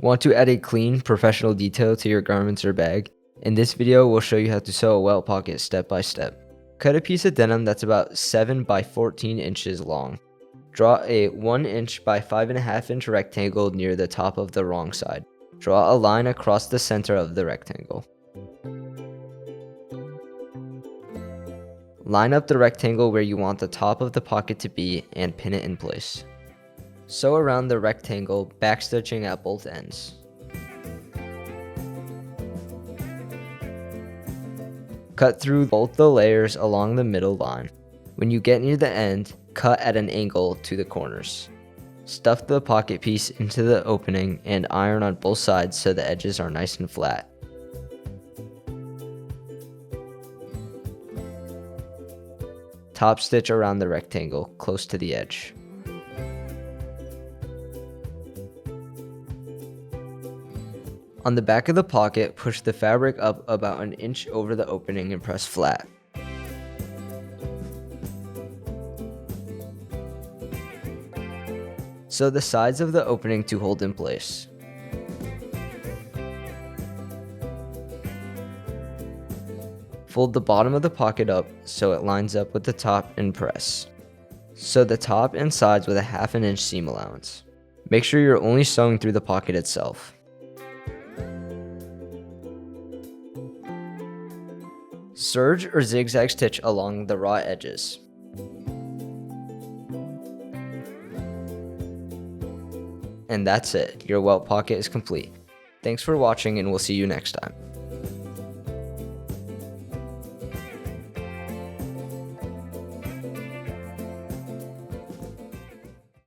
Want to add a clean, professional detail to your garments or bag? In this video, we'll show you how to sew a welt pocket step by step. Cut a piece of denim that's about 7 by 14 inches long. Draw a 1 inch by 5.5 inch rectangle near the top of the wrong side. Draw a line across the center of the rectangle. Line up the rectangle where you want the top of the pocket to be and pin it in place. Sew around the rectangle, backstitching at both ends. Cut through both the layers along the middle line. When you get near the end, cut at an angle to the corners. Stuff the pocket piece into the opening and iron on both sides so the edges are nice and flat. Top stitch around the rectangle, close to the edge. On the back of the pocket, push the fabric up about an inch over the opening and press flat. Sew the sides of the opening to hold in place. Fold the bottom of the pocket up so it lines up with the top and press. Sew the top and sides with a 1/2 inch seam allowance. Make sure you're only sewing through the pocket itself. Serge or zigzag stitch along the raw edges. And that's it, your welt pocket is complete. Thanks for watching and we'll see you next time.